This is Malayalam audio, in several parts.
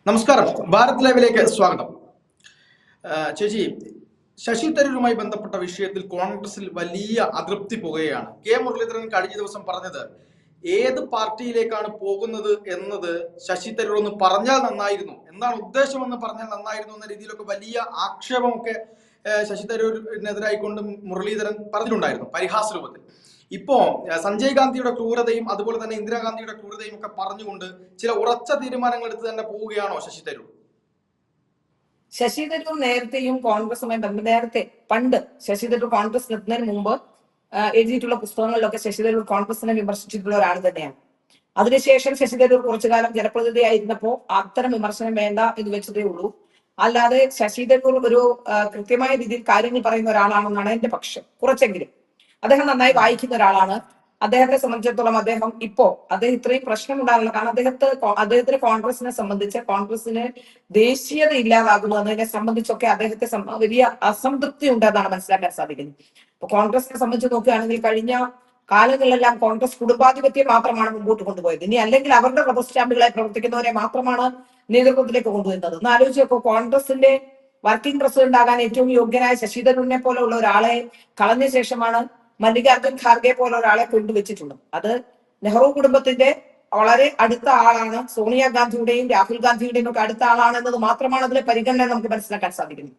നമസ്കാരം, ഭാരത് ലൈവിലേക്ക് സ്വാഗതം. ചേച്ചി, ശശി തരൂരുമായി ബന്ധപ്പെട്ട വിഷയത്തിൽ കോൺഗ്രസിൽ വലിയ അതൃപ്തി പോകുകയാണ്. കെ മുരളീധരൻ കഴിഞ്ഞ ദിവസം പറഞ്ഞത് ഏത് പാർട്ടിയിലേക്കാണ് പോകുന്നത് എന്നത് ശശി തരൂർ ഒന്ന് പറഞ്ഞാൽ നന്നായിരുന്നു, എന്താണ് ഉദ്ദേശമെന്ന് പറഞ്ഞാൽ നന്നായിരുന്നു എന്ന രീതിയിലൊക്കെ വലിയ ആക്ഷേപമൊക്കെ ശശി തരൂരിനെതിരായിക്കൊണ്ട് മുരളീധരൻ പറഞ്ഞിട്ടുണ്ടായിരുന്നു പരിഹാസ രൂപത്തിൽ. ഇപ്പോ സഞ്ജയ് ഗാന്ധിയുടെ ക്രൂരതയും അതുപോലെ തന്നെ ഇന്ദിരാഗാന്ധിയുടെ ക്രൂരതയും ഒക്കെ പറഞ്ഞുകൊണ്ട് ചില ഉറച്ച തീരുമാനങ്ങൾ എടുത്ത് തന്നെ പോവുകയാണോ ശശി തരൂർ? ശശി തരൂർ നേരത്തെയും കോൺഗ്രസുമായി പണ്ട് ശശി തരൂർ കോൺഗ്രസ് എത്തുന്നതിന് മുമ്പ് എഴുതിയിട്ടുള്ള പുസ്തകങ്ങളിലൊക്കെ ശശി തരൂർ കോൺഗ്രസിനെ വിമർശിച്ചിട്ടുള്ള ഒരാൾ തന്നെയാണ്. അതിനുശേഷം ശശി തരൂർ കുറച്ചു കാലം ജനപ്രതിനിധിയായിരുന്നപ്പോ അത്തരം വിമർശനം വേണ്ട എന്ന് വെച്ചതേ ഉള്ളൂ. അല്ലാതെ ശശി തരൂർ ഒരു കൃത്യമായ രീതിയിൽ കാര്യങ്ങൾ പറയുന്ന ഒരാളാണെന്നാണ് എന്റെ പക്ഷം. കുറച്ചെങ്കിലും അദ്ദേഹം നന്നായി വായിക്കുന്ന ഒരാളാണ്. അദ്ദേഹത്തെ സംബന്ധിച്ചിടത്തോളം അദ്ദേഹം ഇത്രയും പ്രശ്നം ഉണ്ടാകുന്നില്ല. കാരണം അദ്ദേഹത്തിന് കോൺഗ്രസിനെ സംബന്ധിച്ച് കോൺഗ്രസിന് ദേശീയത ഇല്ലാതാകുന്നു എന്നതിനെ സംബന്ധിച്ചൊക്കെ അദ്ദേഹത്തെ വലിയ അസംതൃപ്തി ഉണ്ടെന്നാണ് മനസ്സിലാക്കാൻ സാധിക്കുന്നത്. ഇപ്പൊ കോൺഗ്രസിനെ സംബന്ധിച്ച് നോക്കുകയാണെങ്കിൽ കഴിഞ്ഞ കാലങ്ങളിലെല്ലാം കോൺഗ്രസ് കുടുംബാധിപത്യം മാത്രമാണ് മുമ്പോട്ട് കൊണ്ടുപോയത്. ഇനി അല്ലെങ്കിൽ അവരുടെ റബ്ബർ സ്റ്റാമ്പുകളായി പ്രവർത്തിക്കുന്നവരെ മാത്രമാണ് നേതൃത്വത്തിലേക്ക് കൊണ്ടുവരുന്നത്. ഒന്ന് ആലോചിച്ച് നോക്കൂ, കോൺഗ്രസിന്റെ വർക്കിംഗ് പ്രസിഡന്റ് ആകാൻ ഏറ്റവും യോഗ്യനായ ശശി തരൂരിനെ പോലുള്ള ഒരാളെ കളഞ്ഞ ശേഷമാണ് മല്ലികാർജുൻ ഖാർഗെ പോലെ ഒരാളെ കൊണ്ടുവച്ചിട്ടുണ്ട്. അത് നെഹ്റു കുടുംബത്തിന്റെ വളരെ അടുത്ത ആളാണ്. സോണിയാഗാന്ധിയുടെയും രാഹുൽ ഗാന്ധിയുടെയും ഒക്കെ അടുത്ത ആളാണ് എന്നത് മാത്രമാണ് അതിലെ പരിഗണന നമുക്ക് മനസ്സിലാക്കാൻ സാധിക്കുന്നത്.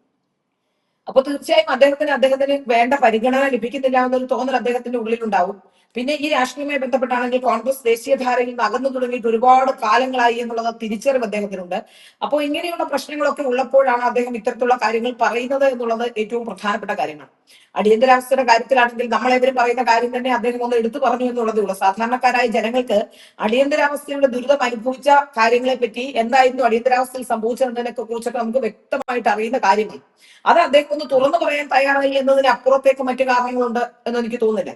അപ്പൊ തീർച്ചയായും അദ്ദേഹത്തിന് വേണ്ട പരിഗണന ലഭിക്കുന്നില്ല എന്നൊരു തോന്നൽ അദ്ദേഹത്തിന്റെ ഉള്ളിലുണ്ടാവും. പിന്നെ ഈ രാഷ്ട്രീയവുമായി ബന്ധപ്പെട്ടാണെങ്കിൽ കോൺഗ്രസ് ദേശീയധാരയിൽ നിന്ന് അകന്നു തുടങ്ങിയിട്ട് ഒരുപാട് കാലങ്ങളായി എന്നുള്ളത് തിരിച്ചറിവ് അദ്ദേഹത്തിനുണ്ട്. അപ്പോൾ ഇങ്ങനെയുള്ള പ്രശ്നങ്ങളൊക്കെ ഉള്ളപ്പോഴാണ് അദ്ദേഹം ഇത്തരത്തിലുള്ള കാര്യങ്ങൾ പറയുന്നത് എന്നുള്ളത് ഏറ്റവും പ്രധാനപ്പെട്ട കാര്യമാണ്. അടിയന്തരാവസ്ഥയുടെ കാര്യത്തിലാണെങ്കിൽ നമ്മളെവരും പറയുന്ന കാര്യം തന്നെ അദ്ദേഹം ഒന്ന് എടുത്തു പറഞ്ഞു എന്നുള്ളതേ ഉള്ളൂ. സാധാരണക്കാരായ ജനങ്ങൾക്ക് അടിയന്തരാവസ്ഥയുടെ ദുരിതം അനുഭവിച്ച കാര്യങ്ങളെ പറ്റി, എന്തായിരുന്നു അടിയന്തരാവസ്ഥയിൽ സംഭവിച്ചതിനെ കുറിച്ചൊക്കെ നമുക്ക് വ്യക്തമായിട്ട് അറിയുന്ന കാര്യമാണ്. അത് അദ്ദേഹം ഒന്ന് തുറന്നു പറയാൻ തയ്യാറായി എന്നതിന് അപ്പുറത്തേക്ക് മറ്റു കാരണങ്ങളുണ്ട് എന്ന് എനിക്ക് തോന്നുന്നില്ല.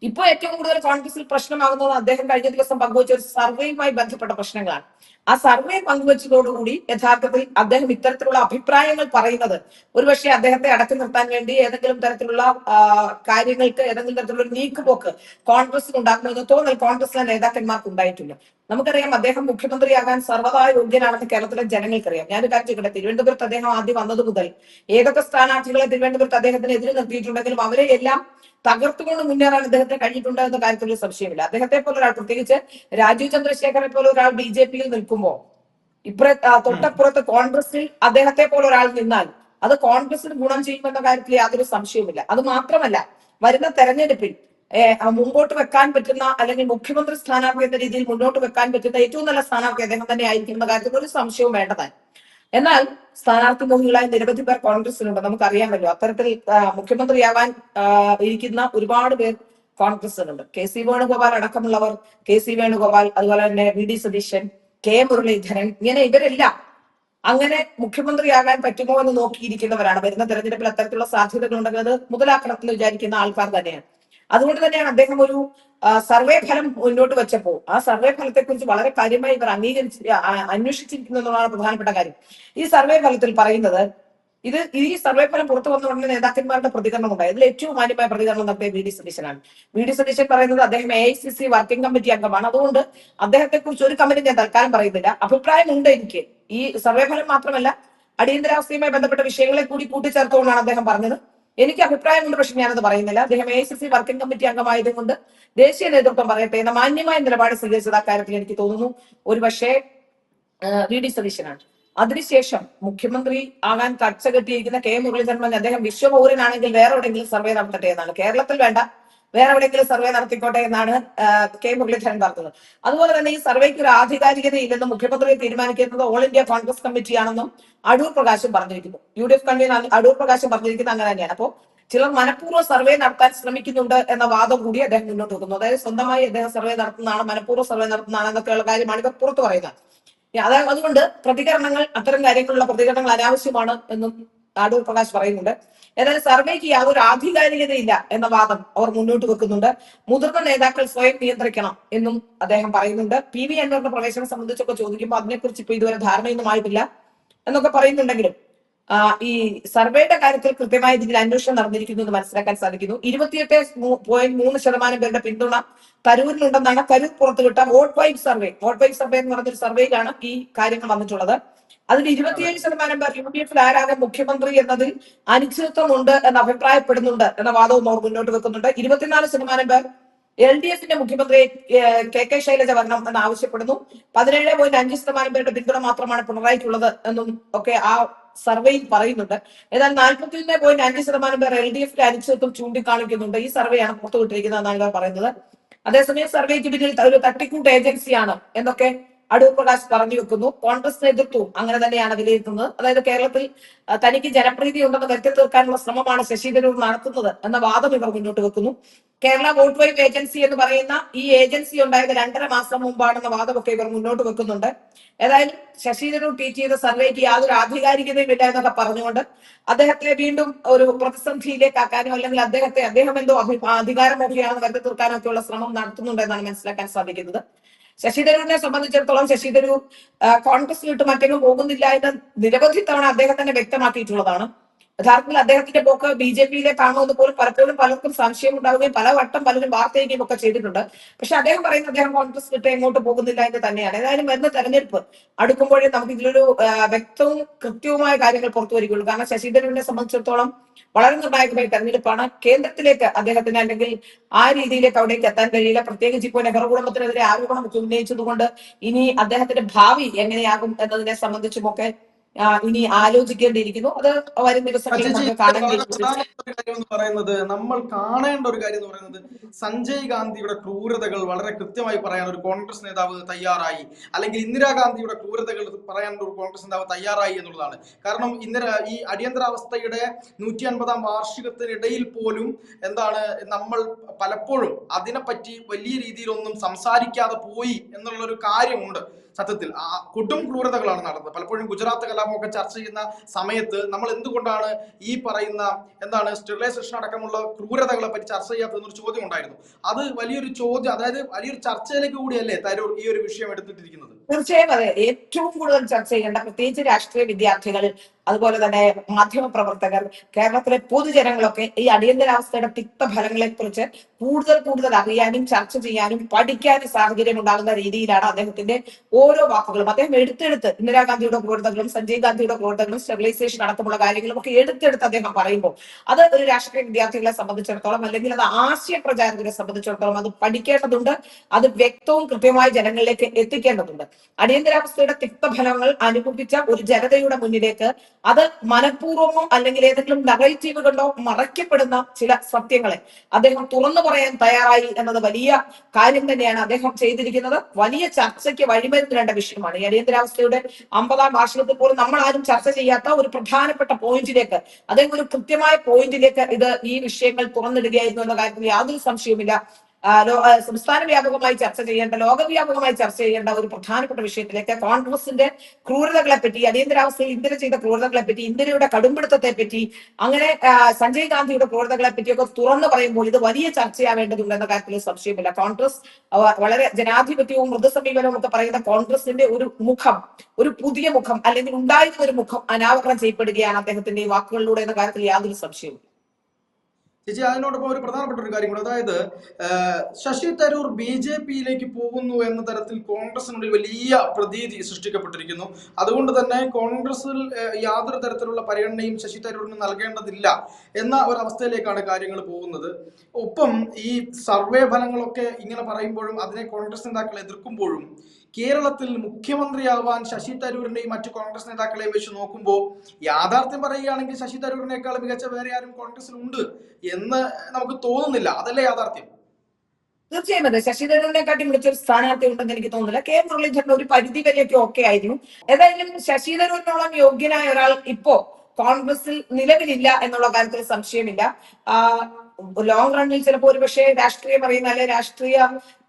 ഇപ്പൊ ഏറ്റവും കൂടുതൽ കോൺഗ്രസിൽ പ്രശ്നമാകുന്നത് അദ്ദേഹം കഴിഞ്ഞ ദിവസം പങ്കുവച്ച ഒരു സർവേയുമായി ബന്ധപ്പെട്ട പ്രശ്നങ്ങളാണ്. ആ സർവേ പങ്കുവച്ചതോടുകൂടി യഥാർത്ഥത്തിൽ അദ്ദേഹം ഇത്തരത്തിലുള്ള അഭിപ്രായങ്ങൾ പറയുന്നത് ഒരുപക്ഷെ അദ്ദേഹത്തെ അടക്കി നിർത്താൻ വേണ്ടി ഏതെങ്കിലും തരത്തിലുള്ള കാര്യങ്ങൾക്ക് ഏതെങ്കിലും തരത്തിലുള്ള ഒരു നീക്കുപോക്ക് കോൺഗ്രസിൽ ഉണ്ടാക്കുമെന്ന് തോന്നൽ കോൺഗ്രസിലെ നേതാക്കന്മാർക്ക് ഉണ്ടായിട്ടില്ല. നമുക്കറിയാം, അദ്ദേഹം മുഖ്യമന്ത്രിയാകാൻ സർവ്വതാ യോഗ്യനാണെന്ന് കേരളത്തിലെ ജനങ്ങൾക്കറിയാം. ഞാനൊരു കാര്യം ചോദിക്കട്ടെ, തിരുവനന്തപുരത്ത് അദ്ദേഹം ആദ്യം വന്നത് മുതൽ ഏതൊക്കെ സ്ഥാനാർത്ഥികളെ തിരുവനന്തപുരത്ത് അദ്ദേഹത്തിന് എതിരെ നിർത്തിയിട്ടുണ്ടെങ്കിലും അവരെ എല്ലാം തകർത്തുകൊണ്ട് മുന്നേറാൻ അദ്ദേഹത്തിന് കഴിഞ്ഞിട്ടുണ്ട് എന്ന കാര്യത്തിൽ ഒരു സംശയമില്ല. അദ്ദേഹത്തെ പോലെ ഒരാൾ, പ്രത്യേകിച്ച് രാജീവ് ചന്ദ്രശേഖരനെ പോലെ ഒരാൾ BJP-യിൽ നിൽക്കുമ്പോൾ തൊട്ടപ്പുറത്ത് കോൺഗ്രസിൽ അദ്ദേഹത്തെ പോലെ ഒരാൾ നിന്നാൽ അത് കോൺഗ്രസിന് ഗുണം ചെയ്യുമെന്ന കാര്യത്തിൽ യാതൊരു സംശയവുമില്ല. അത് മാത്രമല്ല, വരുന്ന തെരഞ്ഞെടുപ്പിൽ മുമ്പോട്ട് വെക്കാൻ പറ്റുന്ന, അല്ലെങ്കിൽ മുഖ്യമന്ത്രി സ്ഥാനാർത്ഥി എന്ന രീതിയിൽ മുന്നോട്ട് വെക്കാൻ പറ്റുന്ന ഏറ്റവും നല്ല സ്ഥാനാർത്ഥി അദ്ദേഹം തന്നെ ആയിരിക്കും എന്ന കാര്യത്തിൽ ഒരു സംശയവും വേണ്ടതാണ്. എന്നാൽ സ്ഥാനാർത്ഥി മോഹികളായ നിരവധി പേർ കോൺഗ്രസിലുണ്ട്, നമുക്കറിയാമല്ലോ. അത്തരത്തിൽ മുഖ്യമന്ത്രിയാവാൻ ഇരിക്കുന്ന ഒരുപാട് പേർ കോൺഗ്രസിലുണ്ട്. KC വേണുഗോപാൽ അടക്കമുള്ളവർ, KC വേണുഗോപാൽ, അതുപോലെ തന്നെ VD സതീശൻ, K മുരളീധരൻ, ഇങ്ങനെ ഇവരെല്ലാം അങ്ങനെ മുഖ്യമന്ത്രിയാകാൻ പറ്റുമോ എന്ന് നോക്കിയിരിക്കുന്നവരാണ്. വരുന്ന തെരഞ്ഞെടുപ്പിൽ അത്തരത്തിലുള്ള സാധ്യതകൾ ഉണ്ടെങ്കിൽ അത് മുതലാക്കണം എന്ന് വിചാരിക്കുന്ന ആൾക്കാർ തന്നെയാണ്. അതുകൊണ്ട് തന്നെയാണ് അദ്ദേഹം ഒരു സർവേ ഫലം മുന്നോട്ട് വെച്ചപ്പോൾ ആ സർവേ ഫലത്തെ കുറിച്ച് വളരെ കാര്യമായി ഇവർ അന്വേഷിച്ചിരിക്കുന്നു എന്നുള്ളതാണ് പ്രധാനപ്പെട്ട കാര്യം. ഈ സർവേ ഫലത്തിൽ പറയുന്നത്, ഈ സർവേ ഫലം പുറത്തു വന്ന ഉടനെ നേതാക്കന്മാരുടെ പ്രതികരണം ഉണ്ടായി. അതിൽ ഏറ്റവും മാന്യമായ പ്രതികരണം നടത്തിയ VD സതീശനാണ്. VD സതീശൻ പറയുന്നത് അദ്ദേഹം AICC വർക്കിംഗ് കമ്മിറ്റി അംഗമാണ്, അതുകൊണ്ട് അദ്ദേഹത്തെ കുറിച്ച് ഒരു കമന്റ് ഞാൻ തൽക്കാലം പറയുന്നില്ല. അഭിപ്രായമുണ്ട് എനിക്ക്. ഈ സർവേ ഫലം മാത്രമല്ല, അടിയന്തരാവസ്ഥയുമായി ബന്ധപ്പെട്ട വിഷയങ്ങളെ കൂടി കൂട്ടിച്ചേർത്തുകൊണ്ടാണ് അദ്ദേഹം പറഞ്ഞത്. എനിക്ക് അഭിപ്രായമുണ്ട്, പക്ഷെ ഞാനത് പറയുന്നില്ല. അദ്ദേഹം AICC വർക്കിംഗ് കമ്മിറ്റി അംഗമായതുകൊണ്ട് ദേശീയ നേതൃത്വം പറയട്ടെ എന്ന മാന്യമായ നിലപാട് സ്വീകരിച്ചത് അക്കാര്യത്തിൽ എനിക്ക് തോന്നുന്നു ഒരുപക്ഷെ VD സതീശനാണ്. അതിനുശേഷം മുഖ്യമന്ത്രി ആകാൻ കച്ച കെട്ടിയിരിക്കുന്ന K മുരളീധരൻ അദ്ദേഹം വിശ്വപൗരനാണെങ്കിൽ വേറെ എവിടെയെങ്കിലും സർവേ നടത്തട്ടെ എന്നാണ്, കേരളത്തിൽ വേണ്ട, വേറെ എവിടെയെങ്കിലും സർവേ നടത്തിക്കോട്ടെ എന്നാണ് K മുരളീധരൻ പറഞ്ഞത്. അതുപോലെ തന്നെ ഈ സർവേക്ക് ഒരു ആധികാരികതയില്ലെന്നും മുഖ്യമന്ത്രിയെ തീരുമാനിക്കുന്നത് ഓൾ ഇന്ത്യ കോൺഗ്രസ് കമ്മിറ്റിയാണെന്നും അടൂർ പ്രകാശും പറഞ്ഞിരിക്കുന്നു. UDF കൺവീനർ അടൂർ പ്രകാശും പറഞ്ഞിരിക്കുന്നത് അങ്ങനെ തന്നെയാണ്. അപ്പോൾ ചിലർ മനഃപൂർവ്വം സർവേ നടത്താൻ ശ്രമിക്കുന്നുണ്ട് എന്ന വാദം കൂടി അദ്ദേഹം മുന്നോട്ട് വെക്കുന്നു. അതായത് സ്വന്തമായി അദ്ദേഹം സർവേ നടത്തുന്നതാണ്, മനഃപൂർവ്വം സർവേ നടത്തുന്നതാണ് എന്നൊക്കെയുള്ള കാര്യമാണ് ഇവർ പുറത്തു പറയുന്നത്. അതുകൊണ്ട് അത്തരം കാര്യങ്ങളിലുള്ള പ്രതികരണങ്ങൾ അനാവശ്യമാണ് എന്നും അടൂർ പ്രകാശ് പറയുന്നുണ്ട്. ഏതായാലും സർവേക്ക് യാതൊരു ആധികാരികതയില്ല എന്ന വാദം അവർ മുന്നോട്ട് വെക്കുന്നുണ്ട്. മുതിർന്ന നേതാക്കൾ സ്വയം നിയന്ത്രിക്കണം എന്നും അദ്ദേഹം പറയുന്നുണ്ട്. PV അൻവറിന്റെ പ്രവേശനം സംബന്ധിച്ചൊക്കെ ചോദിക്കുമ്പോൾ അതിനെക്കുറിച്ച് ഇപ്പൊ ഇതുവരെ ധാരണയൊന്നും ആയിട്ടില്ല എന്നൊക്കെ പറയുന്നുണ്ടെങ്കിലും ഈ സർവേയുടെ കാര്യത്തിൽ കൃത്യമായ രീതിയിൽ അന്വേഷണം നടന്നിരിക്കുന്നു എന്ന് മനസ്സിലാക്കാൻ സാധിക്കുന്നു. 28.3% പേരുടെ പിന്തുണ തരൂരിനുണ്ടെന്നാണ് തരൂർ പുറത്തുവിട്ട vote vibe survey. Vote vibe survey എന്ന് പറഞ്ഞൊരു സർവേയിലാണ് ഈ കാര്യങ്ങൾ വന്നിട്ടുള്ളത്. അതിൽ 27% പേർ UDF ആരാകും മുഖ്യമന്ത്രി എന്നതിൽ അനിശ്ചിതത്വമുണ്ട് എന്ന് അഭിപ്രായപ്പെടുന്നുണ്ട് എന്ന വാദവും അവർ മുന്നോട്ട് വെക്കുന്നുണ്ട്. 24% പേർ LDF മുഖ്യമന്ത്രിയെ KK ശൈലജ വരണം എന്ന് ആവശ്യപ്പെടുന്നു. 17.5% പേരുടെ പിന്തുണ മാത്രമാണ് പിണറായിക്കുള്ളത് എന്നും ഒക്കെ ആ സർവേയിൽ പറയുന്നുണ്ട്. എന്നാൽ 41.5% പേർ LDF അനിശ്ചിതത്വം ചൂണ്ടിക്കാണിക്കുന്നുണ്ട്. ഈ സർവേയാണ് പുറത്തുവിട്ടിരിക്കുന്നത് എന്നാണ് ഇവർ പറയുന്നത്. അതേസമയം സർവേക്ക് പിന്നിൽ ഒരു തട്ടിക്കൂട്ട് ഏജൻസിയാണ് എന്നൊക്കെ അടൂർ പ്രകാശ് പറഞ്ഞു വെക്കുന്നു. കോൺഗ്രസ് നേതൃത്വവും അങ്ങനെ തന്നെയാണ് വിലയിരുത്തുന്നത്. അതായത് കേരളത്തിൽ തനിക്ക് ജനപ്രീതി ഉണ്ടെന്ന് വരുത്തി തീർക്കാനുള്ള ശ്രമമാണ് ശശി തരൂർ നടത്തുന്നത് എന്ന വാദം ഇവർ മുന്നോട്ട് വെക്കുന്നു. കേരള വോട്ട് വൈബ് ഏജൻസി എന്ന് പറയുന്ന ഈ ഏജൻസി ഉണ്ടായത് 2.5 മാസം മുമ്പാണെന്ന വാദമൊക്കെ ഇവർ മുന്നോട്ട് വെക്കുന്നുണ്ട്. ഏതായാലും ശശി തരൂർ ട്വീറ്റ് ചെയ്ത സർവേക്ക് യാതൊരു ആധികാരികതയും ഇല്ല എന്നൊക്കെ പറഞ്ഞുകൊണ്ട് അദ്ദേഹത്തെ വീണ്ടും ഒരു പ്രതിസന്ധിയിലേക്ക് ആക്കാനോ അല്ലെങ്കിൽ അദ്ദേഹം എന്തോ അധികാരമൊക്കെയാണെന്ന് വരുത്തി തീർക്കാനോ ഒക്കെയുള്ള ശ്രമം നടത്തുന്നുണ്ട് എന്നാണ് മനസ്സിലാക്കാൻ സാധിക്കുന്നത്. ശശി തരൂരിനെ സംബന്ധിച്ചിടത്തോളം ശശി തരൂർ കോൺഗ്രസ് വിട്ട് മറ്റെങ്ങും പോകുന്നില്ല എന്ന് നിരവധി തവണ അദ്ദേഹം തന്നെ വ്യക്തമാക്കിയിട്ടുള്ളതാണ്. യഥാർത്ഥത്തിൽ അദ്ദേഹത്തിന്റെ പോക്ക് BJP-യിലേക്കാണോ എന്ന് പോലും പലപ്പോഴും പലർക്കും സംശയം ഉണ്ടാവുകയും പലവട്ടം പലരും വാർത്തയ്ക്കുകയും ഒക്കെ ചെയ്തിട്ടുണ്ട്. പക്ഷെ അദ്ദേഹം പറയുന്നത് അദ്ദേഹം കോൺഗ്രസ് വിട്ട് എങ്ങോട്ട് പോകുന്നില്ല എന്ന് തന്നെയാണ്. ഏതായാലും വരുന്ന തെരഞ്ഞെടുപ്പ് അടുക്കുമ്പോഴേ നമുക്ക് ഇതിലൊരു വ്യക്തവും കൃത്യവുമായ കാര്യങ്ങൾ പുറത്തു വരികയുള്ളൂ. കാരണം ശശി തരൂരിനെ സംബന്ധിച്ചിടത്തോളം വളരെ നിർണായകമായ തെരഞ്ഞെടുപ്പാണ്. കേന്ദ്രത്തിലേക്ക് അദ്ദേഹത്തിന് അല്ലെങ്കിൽ ആ രീതിയിലേക്ക് അവിടേക്ക് എത്താൻ കഴിയില്ല. പ്രത്യേകിച്ച് ഇപ്പോൾ നെഹ്റു കുടുംബത്തിനെതിരെ ആരോപണം ഉന്നയിച്ചതുകൊണ്ട് ഇനി അദ്ദേഹത്തിന്റെ ഭാവി എങ്ങനെയാകും എന്നതിനെ സംബന്ധിച്ചുമൊക്കെ ഇനി ആലോചിക്കേണ്ടിയിരിക്കുന്നു. അത് വരും ദിവസങ്ങളിൽ നമുക്ക് കാണാൻ പറയുന്നത് നമ്മൾ കാണേണ്ട ഒരു കാര്യം എന്ന് പറയുന്നത് സഞ്ജയ് ഗാന്ധിയുടെ ക്രൂരതകൾ വളരെ കൃത്യമായി പറയാൻ ഒരു കോൺഗ്രസ് നേതാവ് തയ്യാറായി, അല്ലെങ്കിൽ ഇന്ദിരാഗാന്ധിയുടെ ക്രൂരതകൾ പറയാൻ ഒരു കോൺഗ്രസ് നേതാവ് തയ്യാറായി എന്നുള്ളതാണ്. കാരണം ഈ അടിയന്തരാവസ്ഥയുടെ 150-ാം വാർഷികത്തിനിടയിൽ പോലും നമ്മൾ പലപ്പോഴും അതിനെപ്പറ്റി വലിയ രീതിയിലൊന്നും സംസാരിക്കാതെ പോയി എന്നുള്ളൊരു കാര്യമുണ്ട്. സത്യത്തിൽ കൊടും ക്രൂരതകളാണ് നടന്നത്. പലപ്പോഴും ഗുജറാത്ത് കലാപമൊക്കെ ചർച്ച ചെയ്യുന്ന സമയത്ത് നമ്മൾ എന്തുകൊണ്ടാണ് ഈ പറയുന്ന സ്റ്റെറിലൈസേഷൻ അടക്കമുള്ള ക്രൂരതകളെ പറ്റി ചർച്ച ചെയ്യാത്തതെന്നൊരു ചോദ്യം ഉണ്ടായിരുന്നു. അത് വലിയൊരു ചോദ്യം, അതായത് വലിയൊരു ചർച്ചയിലേക്ക് കൂടിയല്ലേ തരൂർ ഈ ഒരു വിഷയം എടുത്തിട്ടിരിക്കുന്നത്? തീർച്ചയായും അതെ. ഏറ്റവും കൂടുതൽ ചർച്ച ചെയ്യേണ്ട പ്രത്യേകിച്ച് രാഷ്ട്രീയ വിദ്യാർത്ഥികൾ, അതുപോലെ തന്നെ മാധ്യമ പ്രവർത്തകർ, കേരളത്തിലെ പൊതുജനങ്ങളൊക്കെ ഈ അടിയന്തരാവസ്ഥയുടെ തിക്തഫലങ്ങളെ കുറിച്ച് കൂടുതൽ അറിയാനും ചർച്ച ചെയ്യാനും പഠിക്കാനും സാഹചര്യം ഉണ്ടാകുന്ന രീതിയിലാണ് അദ്ദേഹത്തിന്റെ ഓരോ വാക്കുകളും. അദ്ദേഹം എടുത്തെടുത്ത് ഇന്ദിരാഗാന്ധിയുടെ ക്രൂരതകളും സഞ്ജയ് ഗാന്ധിയുടെ ക്രൂരതകളും സ്റ്റെറിലൈസേഷൻ അടക്കമുള്ള കാര്യങ്ങളും ഒക്കെ എടുത്തെടുത്ത് അദ്ദേഹം പറയുമ്പോൾ അത് ഒരു രാഷ്ട്രീയ വിദ്യാർത്ഥികളെ സംബന്ധിച്ചിടത്തോളം അല്ലെങ്കിൽ അത് ആശയ പ്രചാരകരെ സംബന്ധിച്ചിടത്തോളം അത് പഠിക്കേണ്ടതുണ്ട്. അത് വ്യക്തവും കൃത്യമായ ജനങ്ങളിലേക്ക് എത്തിക്കേണ്ടതുണ്ട്. അടിയന്തരാവസ്ഥയുടെ തിക്തഫലങ്ങൾ അനുഭവിച്ച ഒരു ജനതയുടെ മുന്നിലേക്ക് അത് മനഃപൂർവ്വമോ അല്ലെങ്കിൽ ഏതെങ്കിലും നറേറ്റീവ് കൊണ്ടോ മറയ്ക്കപ്പെടുന്ന ചില സത്യങ്ങളെ അദ്ദേഹം തുറന്നു പറയാൻ തയ്യാറായി എന്നത് വലിയ കാര്യം തന്നെയാണ് അദ്ദേഹം ചെയ്തിരിക്കുന്നത്. വലിയ ചർച്ചയ്ക്ക് വഴിമരുന്നിടേണ്ട വിഷയമാണ്. ഈ അടിയന്തരാവസ്ഥയുടെ 50-ാം വാർഷികത്തിൽ പോലും നമ്മൾ ആരും ചർച്ച ചെയ്യാത്ത ഒരു പ്രധാനപ്പെട്ട പോയിന്റിലേക്ക്, അദ്ദേഹം ഒരു കൃത്യമായ പോയിന്റിലേക്ക് ഈ വിഷയങ്ങൾ തുറന്നിടുകയായിരുന്നു എന്ന കാര്യത്തിൽ യാതൊരു സംശയവുമില്ല. സംസ്ഥാന വ്യാപകമായി ചർച്ച ചെയ്യേണ്ട, ലോകവ്യാപകമായി ചർച്ച ചെയ്യേണ്ട ഒരു പ്രധാനപ്പെട്ട വിഷയത്തിലേക്ക് കോൺഗ്രസിന്റെ ക്രൂരതകളെ പറ്റി, അടിയന്തരാവസ്ഥയിൽ ഇന്ത്യ ചെയ്ത ക്രൂരതകളെ പറ്റി, ഇന്ത്യയുടെ കടുംപിടുത്തത്തെ പറ്റി, അങ്ങനെ സഞ്ജയ് ഗാന്ധിയുടെ ക്രൂരതകളെ പറ്റിയൊക്കെ തുറന്നു പറയുമ്പോൾ ഇത് വലിയ ചർച്ചയാവേണ്ടതുണ്ട് എന്ന കാര്യത്തിൽ സംശയമില്ല. കോൺഗ്രസ് വളരെ ജനാധിപത്യവും മൃദുസമീപനവും ഒക്കെ പറയുന്ന കോൺഗ്രസിന്റെ ഒരു മുഖം, ഒരു പുതിയ മുഖം അല്ലെങ്കിൽ ഉണ്ടായിരുന്ന ഒരു മുഖം അനാവരണം ചെയ്യപ്പെടുകയാണ് അദ്ദേഹത്തിന്റെ ഈ വാക്കുകളിലൂടെ എന്ന കാര്യത്തിൽ യാതൊരു സംശയവും. ചേച്ചി, അതിനോടൊപ്പം ഒരു പ്രധാനപ്പെട്ട ഒരു കാര്യം കൂടെ, അതായത് ശശി തരൂർ BJP-യിലേക്ക് പോകുന്നു എന്ന തരത്തിൽ കോൺഗ്രസിനുള്ളിൽ വലിയ പ്രതീതി സൃഷ്ടിക്കപ്പെട്ടിരിക്കുന്നു. അതുകൊണ്ട് തന്നെ കോൺഗ്രസിൽ യാതൊരു തരത്തിലുള്ള പരിഗണനയും ശശി തരൂരിന് നൽകേണ്ടതില്ല എന്ന ഒരവസ്ഥയിലേക്കാണ് കാര്യങ്ങൾ പോകുന്നത്. ഒപ്പം ഈ സർവേ ഫലങ്ങളൊക്കെ ഇങ്ങനെ പറയുമ്പോഴും അതിനെ കോൺഗ്രസ് നേതാക്കൾ എതിർക്കുമ്പോഴും കേരളത്തിൽ മുഖ്യമന്ത്രിയാവാൻ ശശി തരൂരിനെയും മറ്റു കോൺഗ്രസ് നേതാക്കളെയും വെച്ച് നോക്കുമ്പോൾ യാഥാർത്ഥ്യം പറയുകയാണെങ്കിൽ ശശി തരൂരിനേക്കാൾ മികച്ച വേറെ ആരും കോൺഗ്രസിൽ ഉണ്ട് എന്ന് നമുക്ക് തോന്നുന്നില്ല. അതല്ലേ യാഥാർത്ഥ്യം? തീർച്ചയായും അതെ. ശശി തരൂരിനെക്കാട്ടി മികച്ചൊരു സ്ഥാനാർത്ഥി ഉണ്ടെന്ന് എനിക്ക് തോന്നുന്നില്ല. K മുരളീധരൻ ഒരു പരിധി വരെയൊക്കെ ഓക്കെ ആയിരുന്നു. ഏതായാലും ശശി തരൂരിനോളം യോഗ്യനായ ഒരാൾ ഇപ്പോ കോൺഗ്രസിൽ നിലവിലില്ല എന്നുള്ള കാര്യത്തിൽ സംശയമില്ല. ലോങ് റണ്ണിൽ ചിലപ്പോൾ ഒരുപക്ഷെ രാഷ്ട്രീയം അറിയുന്ന അല്ലെ രാഷ്ട്രീയ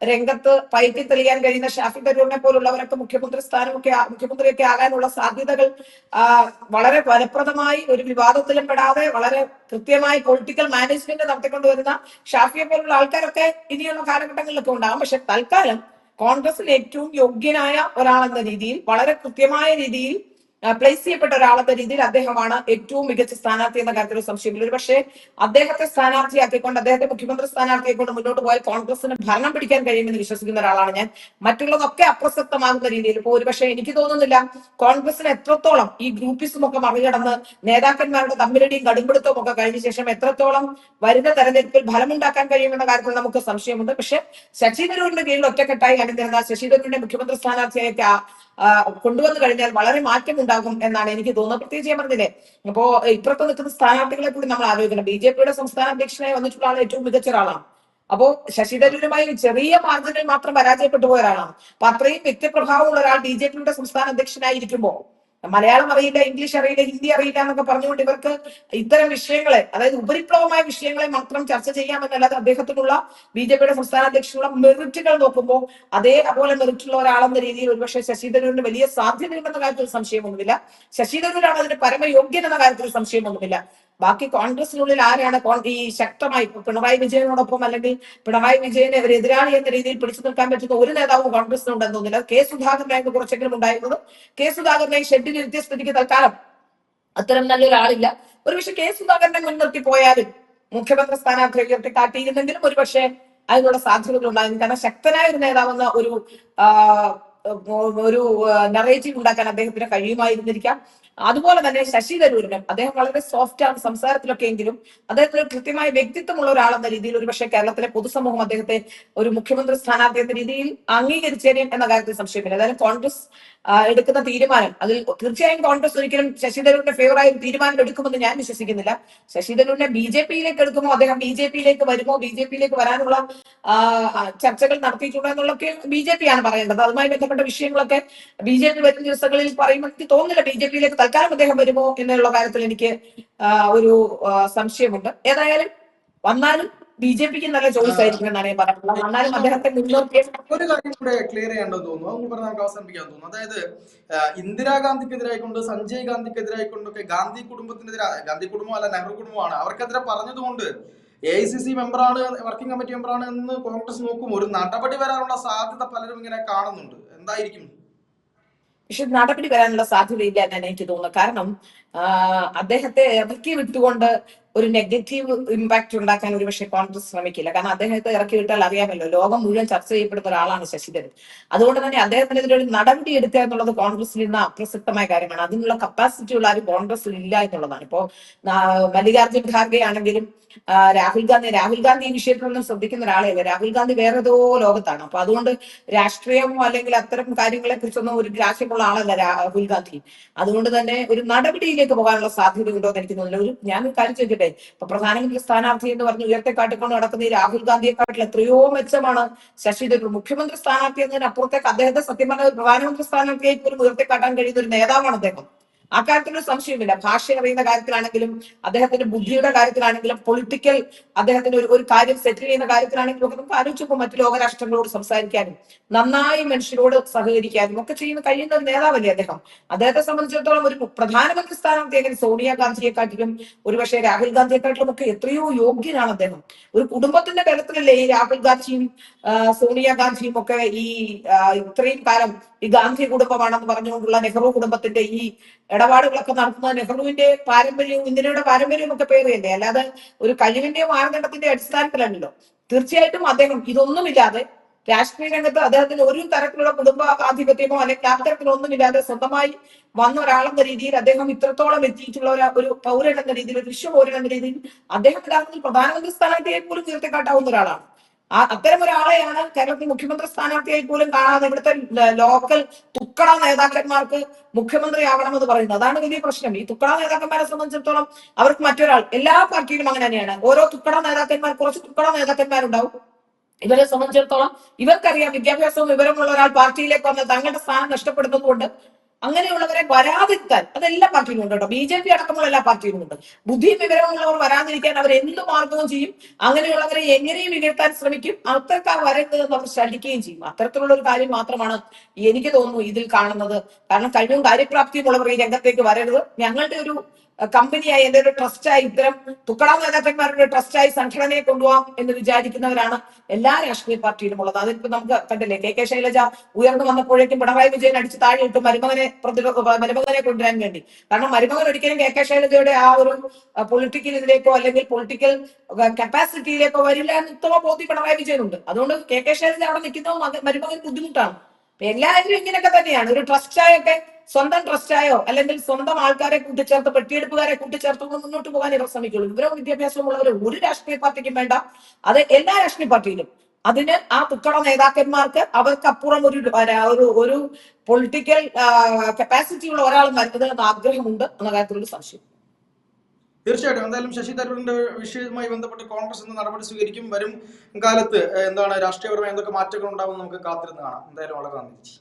രംഗത്ത് പയറ്റി തെളിയാൻ കഴിയുന്ന ഷാഫി തരൂരിനെ പോലുള്ളവരൊക്കെ മുഖ്യമന്ത്രിയൊക്കെ ആകാനുള്ള സാധ്യതകൾ വളരെ ഫലപ്രദമായി ഒരു വിവാദത്തിലും പെടാതെ വളരെ കൃത്യമായി പൊളിറ്റിക്കൽ മാനേജ്മെന്റ് നടത്തിക്കൊണ്ടുവരുന്ന ഷാഫിയെ പോലുള്ള ആൾക്കാരൊക്കെ ഇനിയുള്ള കാലഘട്ടങ്ങളിലൊക്കെ ഉണ്ടാകും. പക്ഷെ തൽക്കാലം കോൺഗ്രസിൽ ഏറ്റവും യോഗ്യനായ ഒരാളെന്ന രീതിയിൽ വളരെ കൃത്യമായ രീതിയിൽ പ്ലേസ് ചെയ്യപ്പെട്ട ഒരാളെന്ന രീതിയിൽ അദ്ദേഹമാണ് ഏറ്റവും മികച്ച സ്ഥാനാർത്ഥി എന്ന കാര്യത്തിൽ സംശയമില്ല. ഒരു പക്ഷേ അദ്ദേഹത്തെ സ്ഥാനാർത്ഥിയാക്കിക്കൊണ്ട്, അദ്ദേഹത്തെ മുഖ്യമന്ത്രി സ്ഥാനാർത്ഥിയാക്കിക്കൊണ്ട് മുന്നോട്ട് പോയാൽ കോൺഗ്രസിന് ഭരണം പിടിക്കാൻ കഴിയുമെന്ന് വിശ്വസിക്കുന്ന ഒരാളാണ് ഞാൻ. മറ്റുള്ളതൊക്കെ അപ്രസക്തമാകുന്ന രീതിയിൽ ഇപ്പോൾ ഒരുപക്ഷെ എനിക്ക് തോന്നുന്നില്ല കോൺഗ്രസിന് എത്രത്തോളം ഈ ഗ്രൂപ്പിസം ഒക്കെ മറികടന്ന് നേതാക്കന്മാരുടെ തമ്മിലടിയും കടുംപിടുത്തവും ഒക്കെ കഴിഞ്ഞ ശേഷം എത്രത്തോളം വരുന്ന തെരഞ്ഞെടുപ്പിൽ ഫലമുണ്ടാക്കാൻ കഴിയുമെന്ന കാര്യത്തിൽ നമുക്ക് സംശയമുണ്ട്. പക്ഷെ ശശി തരൂരിന്റെ കീഴിൽ ഒറ്റക്കെട്ടായി അണിനിരന്ന ശശി തരൂരിനെ മുഖ്യമന്ത്രി സ്ഥാനാർത്ഥിയായി കൊണ്ടുവന്നു കഴിഞ്ഞാൽ വളരെ മാറ്റം ഉണ്ടാകും എന്നാണ് എനിക്ക് തോന്നുന്നത്. പ്രത്യേകിച്ച് ഞാൻ പറഞ്ഞില്ലേ, അപ്പോ ഇപ്പുറത്ത് നിൽക്കുന്ന സ്ഥാനാർത്ഥികളെ കൂടി നമ്മൾ ആലോചിക്കണം. BJP-യുടെ സംസ്ഥാന അധ്യക്ഷനായി വന്നിട്ടുള്ള ആൾ ഏറ്റവും മികച്ച ഒരാളാണ്. അപ്പോ ശശി തരൂരുമായി ചെറിയ മാർജിനിൽ മാത്രം പരാജയപ്പെട്ടു പോയ ഒരാളാണ്. അപ്പൊ അത്രയും വ്യക്തിപ്രഭാവമുള്ള ഒരാൾ BJP-യുടെ സംസ്ഥാന അധ്യക്ഷനായിരിക്കുമ്പോൾ മലയാളം അറിയില്ല, ഇംഗ്ലീഷ് അറിയില്ല, ഹിന്ദി അറിയില്ല എന്നൊക്കെ പറഞ്ഞുകൊണ്ട് ഇവർക്ക് ഇത്തരം വിഷയങ്ങളെ, അതായത് ഉപരിപ്ലവമായ വിഷയങ്ങളെ മാത്രം ചർച്ച ചെയ്യാമെന്നല്ലാതെ അദ്ദേഹത്തിനുള്ള BJP-യുടെ സംസ്ഥാന അധ്യക്ഷനുള്ള മെറിറ്റുകൾ നോക്കുമ്പോൾ അതേപോലെ മെറിറ്റുള്ള ഒരാളെന്ന രീതിയിൽ ഒരുപക്ഷെ ശശി തരൂരിന് വലിയ സാധ്യതയുണ്ടെന്ന കാര്യത്തിൽ സംശയമൊന്നുമില്ല. ശശി തരൂരാണ് അതിന് പരമയോഗ്യൻ എന്ന കാര്യത്തിൽ സംശയമൊന്നുമില്ല. ബാക്കി കോൺഗ്രസിനുള്ളിൽ ആരാണ് ഈ ശക്തമായി പിണറായി വിജയനോടൊപ്പം അല്ലെങ്കിൽ പിണറായി വിജയന് ഒരു എതിരാളി എന്ന രീതിയിൽ പിടിച്ചു നിൽക്കാൻ പറ്റുന്ന ഒരു നേതാവും കോൺഗ്രസിനുണ്ടെന്ന് തോന്നുന്നില്ല. കെ സുധാകരനായിരുന്നു കുറച്ചെങ്കിലും ഉണ്ടായിരുന്നത്. കെ സുധാകരനെ ഷെഡിൽ ഇരുത്തിയ സ്ഥിതിക്ക് തൽക്കാലം അത്തരം നല്ലൊരാളില്ല. ഒരുപക്ഷെ കെ സുധാകരനെ മുൻനിർത്തി പോയാലും മുഖ്യമന്ത്രി സ്ഥാനാർത്ഥി ഉയർത്തി കാട്ടിയിരുന്നെങ്കിലും ഒരുപക്ഷെ അതിനുള്ള സാധ്യതകൾ ഉണ്ടായിരുന്നു. കാരണം ശക്തനായ ഒരു നേതാവെന്ന ഒരു നറേറ്റീവ് ഉണ്ടാക്കാൻ അദ്ദേഹത്തിന് കഴിയുമായിരുന്നിരിക്കാം. അതുപോലെ തന്നെ ശശി തരൂരിനും അദ്ദേഹം വളരെ സോഫ്റ്റ് ആണ് സംസാരത്തിലൊക്കെ എങ്കിലും അദ്ദേഹത്തിന് കൃത്യമായ വ്യക്തിത്വമുള്ള ഒരാളെന്ന രീതിയിൽ ഒരുപക്ഷെ കേരളത്തിലെ പൊതുസമൂഹം അദ്ദേഹത്തെ ഒരു മുഖ്യമന്ത്രി സ്ഥാനാർത്ഥി എന്ന രീതിയിൽ അംഗീകരിച്ചേരും എന്ന കാര്യത്തിൽ സംശയമില്ല. ഏതായാലും കോൺഗ്രസ് എടുക്കുന്ന തീരുമാനം, അതിൽ തീർച്ചയായും കോൺഗ്രസ് ഒരിക്കലും ശശി തരൂരിന്റെ ഫേവറായ തീരുമാനം എടുക്കുമെന്ന് ഞാൻ വിശ്വസിക്കുന്നില്ല. ശശി തരൂരിനെ BJP-യിലേക്ക് എടുക്കുമോ, അദ്ദേഹം BJP-യിലേക്ക് വരുമോ, BJP-യിലേക്ക് വരാനുള്ള ചർച്ചകൾ നടത്തിയിട്ടുണ്ടോ എന്നുള്ളതൊക്കെ BJP ആണ് പറയേണ്ടത്. അതുമായി ബന്ധപ്പെട്ട വിഷയങ്ങളൊക്കെ BJP വരും ദിവസങ്ങളിൽ പറയുമ്പോൾ എനിക്ക് തോന്നുന്നില്ല BJP-യിലേക്ക് തൽക്കാലം അദ്ദേഹം വരുമോ എന്നുള്ള കാര്യത്തിൽ എനിക്ക് ഒരു സംശയമുണ്ട്. ഏതായാലും വന്നാലും BJP-ക്ക് നല്ല ചോയ്സ് ആയിരിക്കും എന്നാണ് ഞാൻ പറയുന്നത്. വന്നാലും അദ്ദേഹത്തെ മുന്നോട്ട് ഒരു കാര്യം കൂടെ ക്ലിയർ ചെയ്യേണ്ടത് തോന്നുന്നു, അതുകൊണ്ട് പറഞ്ഞാൽ നമുക്ക് അവസാനിപ്പിക്കാൻ തോന്നുന്നു. അതായത് ഇന്ദിരാഗാന്ധിക്കെതിരായിക്കൊണ്ട്, സഞ്ജയ് ഗാന്ധിക്കെതിരായിക്കൊണ്ടൊക്കെ ഗാന്ധി കുടുംബത്തിനെതിരെ, ഗാന്ധി കുടുംബം അല്ല നെഹ്റു കുടുംബമാണ്, അവർക്കെതിരെ പറഞ്ഞതുകൊണ്ട് AICC മെമ്പറാണ്, വർക്കിംഗ് കമ്മിറ്റി മെമ്പറാണ് എന്ന് കോൺഗ്രസ് നോക്കും. ഒരു നടപടി വരാനുള്ള സാധ്യത പലരും ഇങ്ങനെ കാണുന്നുണ്ട്. എന്തായിരിക്കും? പക്ഷെ നടപടി വരാനുള്ള സാധ്യതയില്ല എന്നാണ് എനിക്ക് തോന്നുന്നത്. കാരണം അദ്ദേഹത്തെ ഇറക്കി വിട്ടുകൊണ്ട് ഒരു നെഗറ്റീവ് ഇമ്പാക്ട് ഉണ്ടാക്കാൻ ഒരുപക്ഷെ കോൺഗ്രസ് ശ്രമിക്കില്ല. കാരണം അദ്ദേഹത്തെ ഇറക്കി വിട്ടാൽ അറിയാമല്ലോ, ലോകം മുഴുവൻ ചർച്ച ചെയ്യപ്പെടുന്ന ഒരാളാണ് ശശി തരൂർ. അതുകൊണ്ട് തന്നെ അദ്ദേഹത്തിനെതിരെ ഒരു നടപടി എടുക്കുക എന്നുള്ളത് കോൺഗ്രസിൽ നിന്ന് അപ്രസക്തമായ കാര്യമാണ്. അതിനുള്ള കപ്പാസിറ്റി ഉള്ള ആരും കോൺഗ്രസിൽ ഇല്ല എന്നുള്ളതാണ്. ഇപ്പോ മല്ലികാർജ്ജുൻ ഖാർഗെ ആണെങ്കിലും രാഹുൽ ഗാന്ധി ഈ വിഷയത്തിലൊന്നും ശ്രദ്ധിക്കുന്ന ഒരാളെയല്ല. രാഹുൽ ഗാന്ധി വേറെ ഏതോ ലോകത്താണ്. അപ്പൊ അതുകൊണ്ട് രാഷ്ട്രീയമോ അല്ലെങ്കിൽ അത്തരം കാര്യങ്ങളെ കുറിച്ചൊന്നും ഒരു രാഷ്ട്രീയമുള്ള ആളല്ല രാഹുൽ ഗാന്ധി. അതുകൊണ്ട് തന്നെ ഒരു നടപടിയിലേക്ക് പോകാനുള്ള സാധ്യത ഉണ്ടോ എന്ന് എനിക്ക് തോന്നുന്നില്ല. ഞാൻ കാര്യം ചോദിക്കട്ടെ, ഇപ്പൊ പ്രധാനമന്ത്രി സ്ഥാനാർത്ഥി എന്ന് പറഞ്ഞ് ഉയർത്തിക്കാട്ടിക്കൊണ്ട് നടക്കുന്ന ഈ രാഹുൽ ഗാന്ധിയെക്കാട്ടിൽ എത്രയോ മെച്ചമാണ് ശശി തരൂർ. മുഖ്യമന്ത്രി സ്ഥാനാർത്ഥി എന്നതിന് അപ്പുറത്തേക്ക് അദ്ദേഹത്തെ സത്യം പറഞ്ഞ പ്രധാനമന്ത്രി സ്ഥാനാർത്ഥിയായി പോലും ഉയർത്തിക്കാട്ടാൻ കഴിയുന്ന ഒരു നേതാവാണ് അദ്ദേഹം. ആ കാര്യത്തിലൊരു സംശയമില്ല. ഭാഷ അറിയുന്ന കാര്യത്തിലാണെങ്കിലും അദ്ദേഹത്തിന്റെ ബുദ്ധിയുടെ കാര്യത്തിലാണെങ്കിലും പൊളിറ്റിക്കൽ അദ്ദേഹത്തിന്റെ ഒരു കാര്യം സെറ്റിൽ ചെയ്യുന്ന കാര്യത്തിലാണെങ്കിലും ഒക്കെ നമുക്ക് ആലോചിച്ചപ്പോൾ മറ്റു ലോകരാഷ്ട്രങ്ങളോട് സംസാരിക്കാനും നന്നായി മനുഷ്യരോട് സഹകരിക്കാനും ഒക്കെ കഴിയുന്ന ഒരു നേതാവല്ലേ അദ്ദേഹം. അദ്ദേഹത്തെ സംബന്ധിച്ചിടത്തോളം ഒരു പ്രധാനമന്ത്രി സ്ഥാനാർത്ഥി അങ്ങനെ സോണിയാഗാന്ധിയെക്കാട്ടിലും ഒരുപക്ഷെ രാഹുൽ ഗാന്ധിയെക്കാട്ടിലും ഒക്കെ എത്രയോ യോഗ്യനാണ് അദ്ദേഹം. ഒരു കുടുംബത്തിന്റെ ബലത്തിലല്ലേ ഈ രാഹുൽ ഗാന്ധിയും സോണിയാഗാന്ധിയും ഒക്കെ ഈ ഇത്രയും കാലം ഈ ഗാന്ധി കുടുംബമാണെന്ന് പറഞ്ഞുകൊണ്ടുള്ള നെഹ്റു കുടുംബത്തിന്റെ ഈ ഇടപാടുകളൊക്കെ നടത്തുന്നത് നെഹ്റുവിന്റെ പാരമ്പര്യവും ഇന്ദിരയുടെ പാരമ്പര്യവും ഒക്കെ പേരുകയല്ലേ, അല്ലാതെ ഒരു കഴിവിന്റെയോ മാനദണ്ഡത്തിന്റെ അടിസ്ഥാനത്തിലല്ലോ. തീർച്ചയായിട്ടും അദ്ദേഹം ഇതൊന്നുമില്ലാതെ രാഷ്ട്രീയ രംഗത്ത് അദ്ദേഹത്തിന് ഒരു തരത്തിലുള്ള കുടുംബാധിപത്യമോ അല്ലെങ്കിൽ ആ തരത്തിലൊന്നുമില്ലാതെ സ്വന്തമായി വന്ന ഒരാളെന്ന രീതിയിൽ അദ്ദേഹം ഇത്രത്തോളം എത്തിയിട്ടുള്ള ഒരു പൗരൻ എന്ന രീതിയിൽ, ഒരു വിശ്വപൗരൻ എന്ന രീതിയിൽ അദ്ദേഹം യഥാർത്ഥത്തിൽ പ്രധാനമന്ത്രി സ്ഥാനാർത്ഥിയായി പോലും ഉയർത്തിക്കാട്ടാവുന്ന ഒരാളാണ്. അത്തരം ഒരാളെയാണ് കേരളത്തിൽ മുഖ്യമന്ത്രി സ്ഥാനാർത്ഥിയായി പോലും കാണാതെ ഇവിടുത്തെ ലോക്കൽ തുക്കട നേതാക്കന്മാർക്ക് മുഖ്യമന്ത്രി ആവണമെന്ന് പറയുന്നത്. അതാണ് വലിയ പ്രശ്നം. ഈ തുക്കട നേതാക്കന്മാരെ സംബന്ധിച്ചിടത്തോളം അവർക്ക് മറ്റൊരാൾ, എല്ലാ പാർട്ടിയിലും അങ്ങനെ തന്നെയാണ്. ഓരോ തുക്കട നേതാക്കന്മാർ, കുറച്ച് തുക്കട നേതാക്കന്മാരുണ്ടാവും. ഇവരെ സംബന്ധിച്ചിടത്തോളം ഇവർക്കറിയാം വിദ്യാഭ്യാസവും വിവരമുള്ള ഒരാൾ പാർട്ടിയിലേക്ക് വന്ന് തങ്ങളുടെ സ്ഥാനം നഷ്ടപ്പെടുന്നതുകൊണ്ട് അങ്ങനെയുള്ളവരെ വരാതിരിക്കാൻ അതെല്ലാ പാർട്ടിയിലും ഉണ്ട് കേട്ടോ. BJP അടക്കമുള്ള എല്ലാ പാർട്ടിയിലും ഉണ്ട്. ബുദ്ധിയും വിവരമുള്ളവർ വരാതിരിക്കാൻ അവർ എന്ത് മാർഗവും ചെയ്യും. അങ്ങനെയുള്ളവരെ എങ്ങനെയും ഇകഴ്ത്താൻ ശ്രമിക്കും. അത്തരക്കാർ വരരുത് അവർ ശഠിക്കുകയും ചെയ്യും. അത്തരത്തിലുള്ള ഒരു കാര്യം മാത്രമാണ് എനിക്ക് തോന്നുന്നു ഇതിൽ കാണുന്നത്. കാരണം കഴിവും കാര്യപ്രാപ്തിയും ഉള്ളവർ ഈ രംഗത്തേക്ക് വരരുത്. ഞങ്ങളുടെ ഒരു കമ്പനിയായി, എന്റെ ഒരു ട്രസ്റ്റായി, ഇത്തരം തുക്കട നേതാക്കന്മാരുടെ ട്രസ്റ്റായി സംഘടനയെ കൊണ്ടുപോകാം എന്ന് വിചാരിക്കുന്നവരാണ് എല്ലാ രാഷ്ട്രീയ പാർട്ടിയിലും ഉള്ളത്. അതിപ്പോ നമുക്ക് കണ്ടില്ലേ, KK ശൈലജ ഉയർന്നു വന്നപ്പോഴേക്കും പിണറായി വിജയൻ അടിച്ച് താഴെ ഇട്ടു, മരുമകനെ മരുമകനെ കൊണ്ടുവരാൻ വേണ്ടി. കാരണം മരുമകൻ ഒരിക്കലും കെ കെ ശൈലജയുടെ ആ ഒരു പൊളിറ്റിക്കൽ ഇതിലേക്കോ അല്ലെങ്കിൽ പൊളിറ്റിക്കൽ കപ്പാസിറ്റിയിലേക്കോ വരില്ല എന്ന് ഉത്തമ ബോധ്യം പിണറായി വിജയനുണ്ട്. അതുകൊണ്ട് കെ കെ ശൈലജ അവിടെ നിൽക്കുന്നത് മരുമകൻ ബുദ്ധിമുട്ടാണ്. എല്ലാവരും ഇങ്ങനെയൊക്കെ തന്നെയാണ്. ഒരു ട്രസ്റ്റായൊക്കെ സ്വന്തം ട്രസ്റ്റായോ അല്ലെങ്കിൽ സ്വന്തം ആൾക്കാരെ കൂട്ടിച്ചേർത്ത് പെട്ടിയെടുപ്പുകാരെ കൂട്ടിച്ചേർത്തുകൊണ്ട് മുന്നോട്ട് പോകാൻ ഇവർ ശ്രമിക്കുള്ളൂ. വിവരവും വിദ്യാഭ്യാസമുള്ളവർ ഒരു രാഷ്ട്രീയ പാർട്ടിക്കും വേണ്ട, അത് എല്ലാ രാഷ്ട്രീയ പാർട്ടിയിലും. അതിന് ആ തുക്കട നേതാക്കന്മാർക്ക് അവർക്കപ്പുറം ഒരു പൊളിറ്റിക്കൽ കപ്പാസിറ്റി ഉള്ള ഒരാൾ വരുന്നതെന്ന് ആഗ്രഹമുണ്ട് എന്ന കാര്യത്തിലൊരു സംശയം. തീർച്ചയായിട്ടും. എന്തായാലും ശശി തരൂരിന്റെ വിഷയവുമായി ബന്ധപ്പെട്ട് കോൺഗ്രസ് ഇന്ന് നടപടി സ്വീകരിക്കും. വരും കാലത്ത് എന്താണ് രാഷ്ട്രീയപരമായി എന്തൊക്കെ മാറ്റങ്ങൾ ഉണ്ടാവും നമുക്ക് കാത്തിരുന്ന് കാണാം. എന്തായാലും വളരെ നന്ദി.